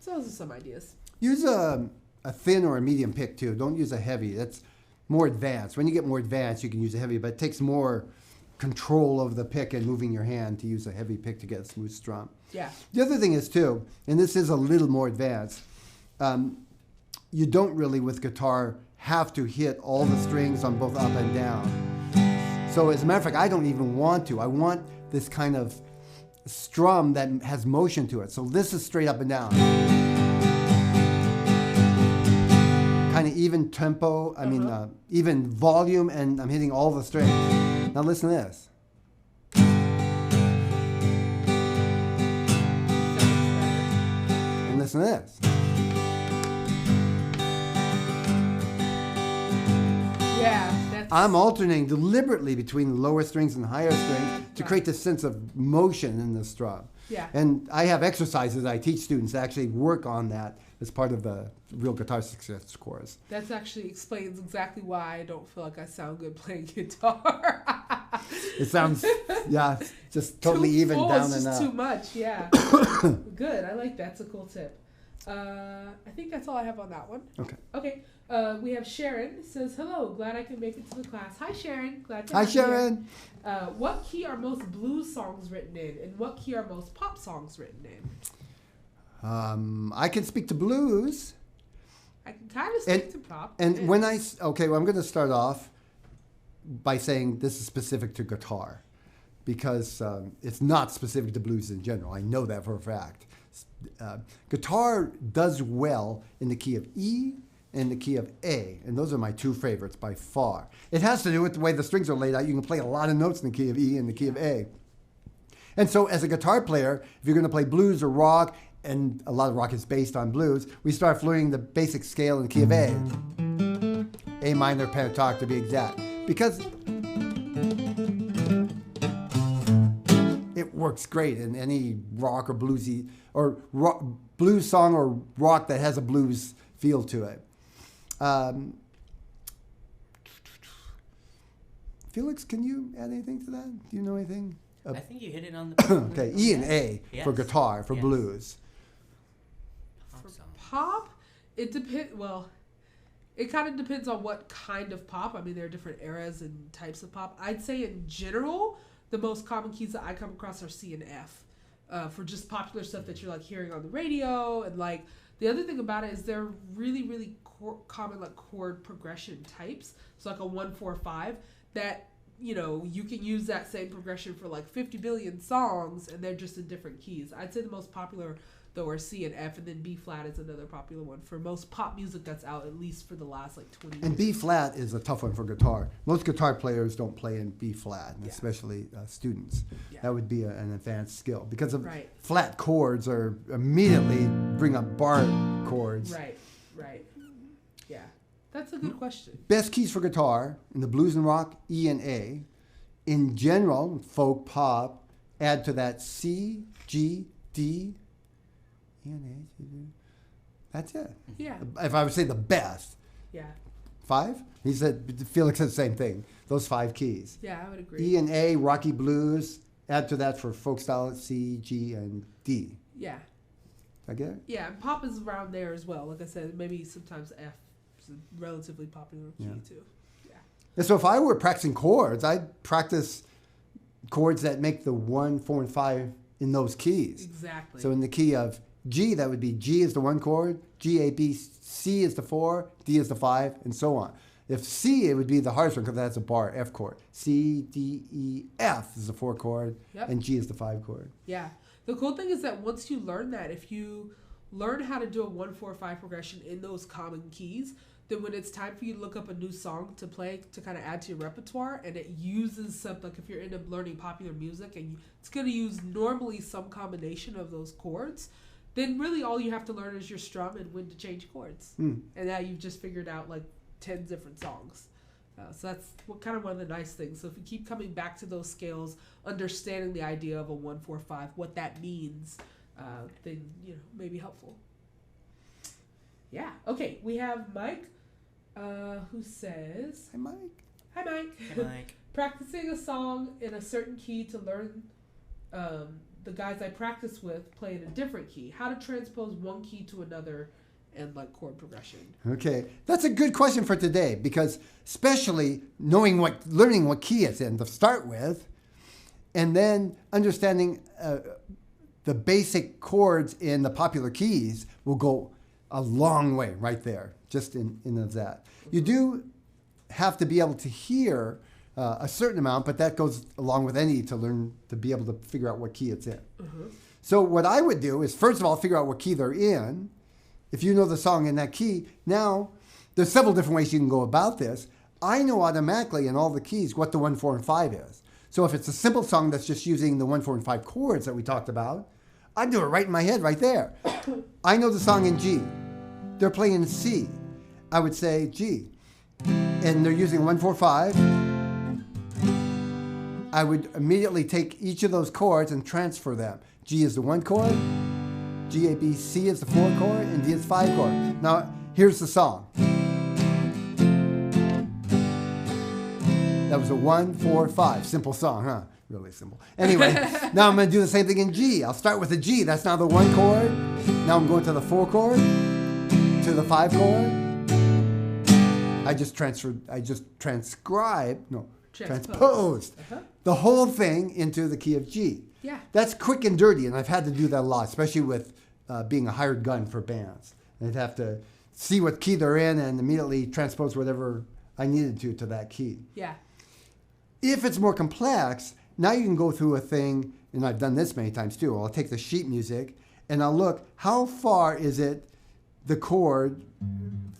those are some ideas. Use a thin or a medium pick too. Don't use a heavy. That's more advanced. When you get more advanced, you can use a heavy, but it takes more control of the pick and moving your hand to use a heavy pick to get a smooth strum. Yeah. The other thing is too, and this is a little more advanced, you don't really with guitar have to hit all the strings on both up and down. So as a matter of fact, I don't even want to. I want this kind of strum that has motion to it. So this is straight up and down. Kind of even tempo, even volume, and I'm hitting all the strings. Now listen to this. And listen to this. Yeah, I'm alternating deliberately between the lower strings and the higher strings to create this sense of motion in the strum. Yeah. And I have exercises I teach students to actually work on that as part of the Real Guitar Success course. That actually explains exactly why I don't feel like I sound good playing guitar. It sounds, yeah, just totally too even full, down it's and just up. too much, yeah. Good, I like that. It's a cool tip. I think that's all I have on that one. Okay. We have Sharon says, hello, glad I can make it to the class. Hi, Sharon. Glad to have you here. Sharon. What key are most blues songs written in, and what key are most pop songs written in? I can speak to blues. I can kind of speak to pop. And when I'm going to start off by saying this is specific to guitar, because it's not specific to blues in general. I know that for a fact. Guitar does well in the key of E and the key of A, and those are my 2 favorites by far. It has to do with the way the strings are laid out. You can play a lot of notes in the key of E and the key of A. And so as a guitar player, if you're going to play blues or rock, and a lot of rock is based on blues, we start learning the basic scale in the key of A. A minor pentatonic to be exact. Because it works great in any rock or bluesy, or blues song or rock that has a blues feel to it. Felix, can you add anything to that? Do you know anything? I think you hit it on the Okay, E and A for guitar, for blues. Pop, it depends. Well, it kind of depends on what kind of pop. I mean, there are different eras and types of pop. I'd say in general, the most common keys that I come across are C and F. For just popular stuff that you're like hearing on the radio, and like the other thing about it is they're really common like chord progression types. So like a 1-4-5 that you can use that same progression for like 50 billion songs, and they're just in different keys. I'd say the most popular though are C and F, and then B flat is another popular one for most pop music that's out, at least for the last like 20 years. And B flat is a tough one for guitar. Most guitar players don't play in B flat, especially students. Yeah. That would be an advanced skill because of Right. flat chords are immediately bring up bar chords. Right. Yeah, that's a good question. Best keys for guitar in the blues and rock, E and A. In general, folk, pop, add to that C, G, D, E and A. That's it. Yeah. If I would say the best. Yeah. 5? He said, Felix said the same thing. Those 5 keys. Yeah, I would agree. E and A, rocky blues. Add to that for folk style, C, G, and D. Yeah. Did I get it? Yeah, and pop is around there as well. Like I said, maybe sometimes F is a relatively popular key too. Yeah. And so if I were practicing chords, I'd practice chords that make the 1, 4, and 5 in those keys. Exactly. So in the key of G, that would be G is the 1 chord, G, A, B, C is the 4, D is the 5, and so on. If C, it would be the hardest one because that's a bar F chord. C, D, E, F is the 4 chord, and G is the 5 chord. Yeah. The cool thing is that once you learn that, if you learn how to do a 1-4-5 progression in those common keys, then when it's time for you to look up a new song to play to kind of add to your repertoire, and it uses something, like if you're into learning popular music and it's going to use normally some combination of those chords, then really all you have to learn is your strum and when to change chords. And now you've just figured out like 10 different songs. So that's one of the nice things. So if you keep coming back to those scales, understanding the idea of a 1-4-5, what that means, then may be helpful. Yeah. Okay. We have Mike, who says, Hi, Mike. "Hi, Mike. Hey, Mike. Practicing a song in a certain key to learn. The guys I practice with play in a different key. How to transpose one key to another." And like chord progression. Okay, that's a good question for today because especially learning what key it's in to start with, and then understanding the basic chords in the popular keys will go a long way right there, just in of that. You do have to be able to hear a certain amount, but that goes along with any to learn to be able to figure out what key it's in. So what I would do is first of all figure out what key they're in. If you know the song in that key, now there's several different ways you can go about this. I know automatically in all the keys what the 1, 4, and 5 is. So if it's a simple song that's just using the 1, 4, and 5 chords that we talked about, I do it right in my head right there. I know the song in G. They're playing in C. I would say G. And they're using 1, 4, 5. I would immediately take each of those chords and transfer them. G is the 1 chord. G, A, B, C is the 4 chord, and D is 5 chord. Now, here's the song. That was a 1, 4, 5. Simple song, huh? Really simple. Anyway, now I'm going to do the same thing in G. I'll start with the G. That's now the 1 chord. Now I'm going to the 4 chord, to the 5 chord. Transposed the whole thing into the key of G. Yeah. That's quick and dirty, and I've had to do that a lot, especially with being a hired gun for bands. I'd have to see what key they're in and immediately transpose whatever I needed to that key. Yeah. If it's more complex, now you can go through a thing, and I've done this many times too. I'll take the sheet music, and I'll look, how far is it the chord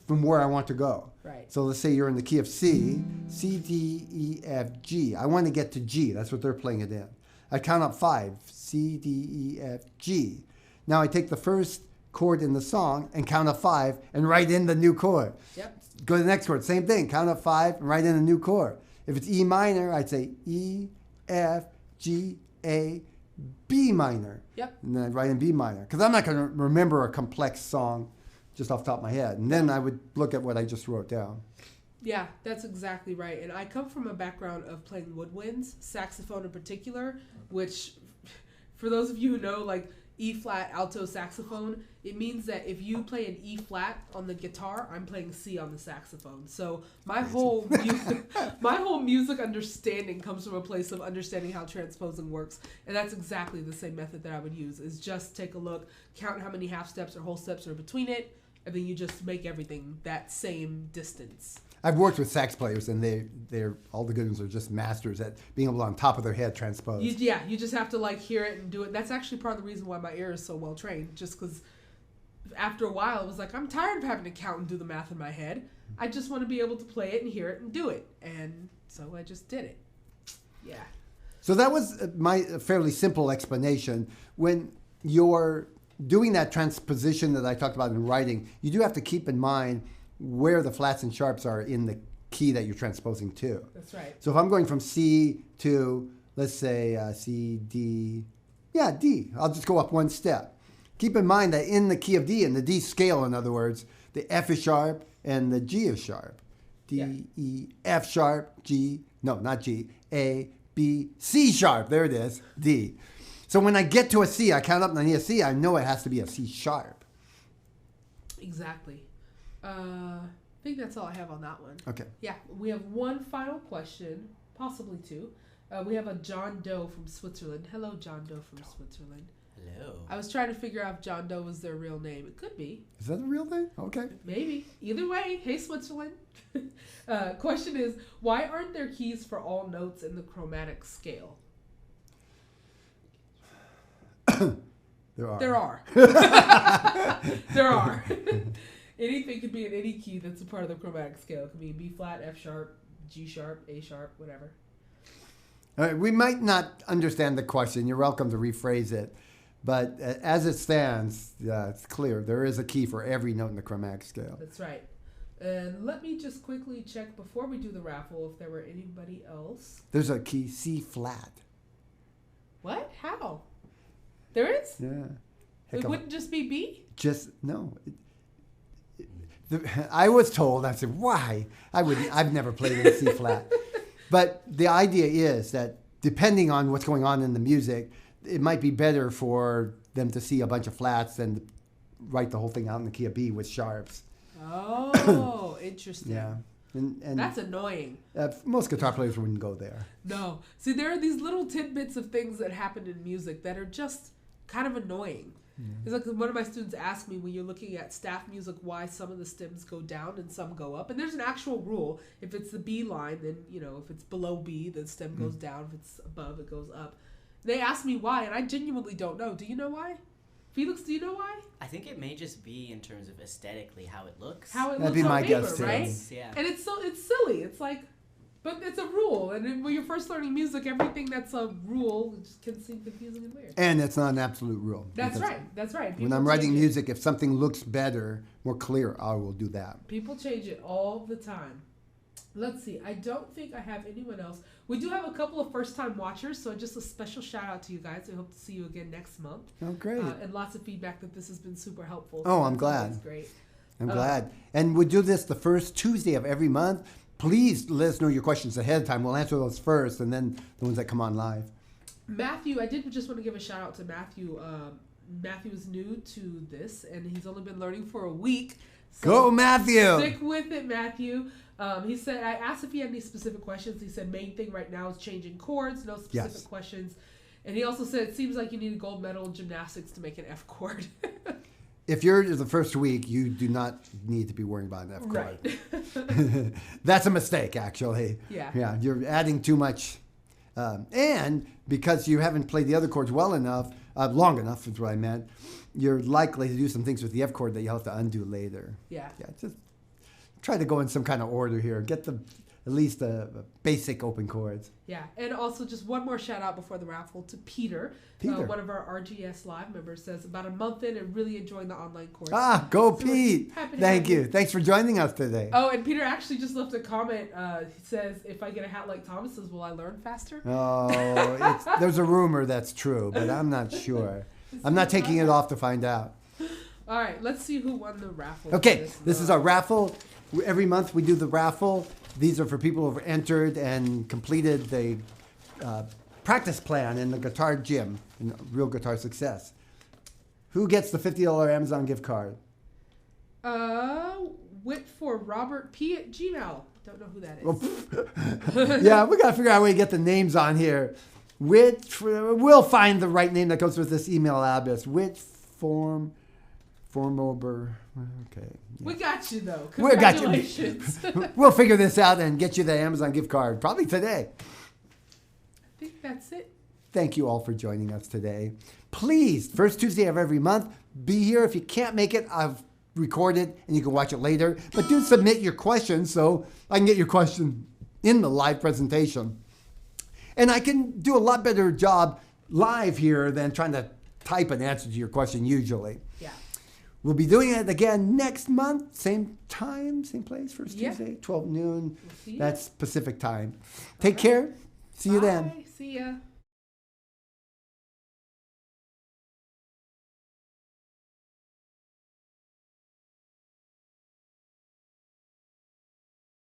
from where I want to go? Right. So let's say you're in the key of C, C, D, E, F, G. I want to get to G. That's what they're playing it in. I count up 5, C, D, E, F, G. Now I take the first chord in the song and count up 5 and write in the new chord. Yep. Go to the next chord, same thing, count up 5 and write in a new chord. If it's E minor, I'd say E, F, G, A, B minor. Yep. And then I'd write in B minor. Because I'm not going to remember a complex song just off the top of my head. And then I would look at what I just wrote down. Yeah, that's exactly right. And I come from a background of playing woodwinds, saxophone in particular, which, for those of you who know, like, E flat, alto saxophone, it means that if you play an E flat on the guitar, I'm playing C on the saxophone. So my whole music understanding comes from a place of understanding how transposing works, and that's exactly the same method that I would use. Is just take a look, count how many half steps or whole steps are between it, and then you just make everything that same distance. I've worked with sax players, and they're all the good ones are just masters at being able to on top of their head transpose. You just have to like hear it and do it. That's actually part of the reason why my ear is so well trained. Just because after a while, it was like I'm tired of having to count and do the math in my head. I just want to be able to play it and hear it and do it, and so I just did it. Yeah. So that was my fairly simple explanation. When you're doing that transposition that I talked about in writing, you do have to keep in mind where the flats and sharps are in the key that you're transposing to. That's right. So if I'm going from C to, let's say, C, D, D, I'll just go up one step. Keep in mind that in the key of D, in the D scale, in other words, the F is sharp and the G is sharp. D, E, F sharp, G, no, not G, A, B, C sharp, there it is, D. So when I get to a C, I count up and I need a C, I know it has to be a C sharp. Exactly. I think that's all I have on that one. Okay. Yeah, we have one final question, possibly two. We have a John Doe from Switzerland. Hello, John Doe from Switzerland. Hello. I was trying to figure out if John Doe was their real name. It could be. Is that a real thing? Okay. Maybe. Either way, hey, Switzerland. Question is, why aren't there keys for all notes in the chromatic scale? There are. There are. There are. Anything could be in any key that's a part of the chromatic scale. It could be B flat, F sharp, G sharp, A sharp, whatever. All right, we might not understand the question. You're welcome to rephrase it. But as it stands, it's clear. There is a key for every note in the chromatic scale. That's right. And let me just quickly check before we do the raffle if there were anybody else. There's a key C flat. What? How? There is? Yeah. It wouldn't just be B? No. I was told, I said, why? I've never played in C flat. But the idea is that depending on what's going on in the music, it might be better for them to see a bunch of flats than to write the whole thing out in the key of B with sharps. Oh, interesting. Yeah. And that's annoying. Most guitar players wouldn't go there. No. See, there are these little tidbits of things that happen in music that are just kind of annoying. It's like one of my students asked me, when you're looking at staff music, why some of the stems go down and some go up. And there's an actual rule. If it's the B line, then, if it's below B, the stem goes down. If it's above, it goes up. They asked me why, and I genuinely don't know. Do you know why? Felix, do you know why? I think it may just be in terms of aesthetically how it looks. How it That'd looks be my on paper, guess, too. right? Yeah. And it's silly. It's like, but it's a rule. And when you're first learning music, everything that's a rule just can seem confusing and weird. And it's not an absolute rule. That's right. That's right. When I'm writing music, if something looks better, more clear, I will do that. People change it all the time. Let's see. I don't think I have anyone else. We do have a couple of first-time watchers, so just a special shout-out to you guys. I hope to see you again next month. Oh, great. And lots of feedback that this has been super helpful. Oh, I'm glad. That's great. I'm glad. And we do this the first Tuesday of every month. Please let us know your questions ahead of time. We'll answer those first, and then the ones that come on live. Matthew, I did just want to give a shout-out to Matthew. Matthew is new to this, and he's only been learning for a week. So Go, Matthew! Stick with it, Matthew. He said, I asked if he had any specific questions. He said, main thing right now is changing chords, no specific questions. And he also said, it seems like you need a gold medal in gymnastics to make an F chord. If you're the first week, you do not need to be worrying about an F chord. Right. That's a mistake, actually. Yeah. Yeah, you're adding too much. And because you haven't played the other chords well enough, long enough is what I meant, you're likely to do some things with the F chord that you'll have to undo later. Yeah. Yeah, just try to go in some kind of order here. Get at least the basic open chords. Yeah, and also just one more shout out before the raffle to Peter. Peter. One of our RGS live members says, about a month in and really enjoying the online course. Go So Pete. Thank you. Thanks for joining us today. Oh, and Peter actually just left a comment. He says, if I get a hat like Thomas's, will I learn faster? Oh, there's a rumor that's true, but I'm not sure. I'm not taking it off to find out. All right, let's see who won the raffle. Okay, this is our raffle. Every month we do the raffle. These are for people who have entered and completed the practice plan in the guitar gym, in Real Guitar Success. Who gets the $50 Amazon gift card? Wit for Robert P at Gmail. Don't know who that is. Yeah, we got to figure out a way to get the names on here. We'll find the right name that goes with this email address. Form over. Okay. Yeah. We got you though. We got you. Congratulations. We'll figure this out and get you the Amazon gift card probably today. I think that's it. Thank you all for joining us today. Please, first Tuesday of every month, be here. If you can't make it, I've recorded and you can watch it later. But do submit your questions so I can get your question in the live presentation. And I can do a lot better job live here than trying to type an answer to your question usually. Yeah. We'll be doing it again next month. Same time, same place, first Tuesday, 12 noon. We'll see you. That's Pacific time. Take care. See you then. Bye. See ya.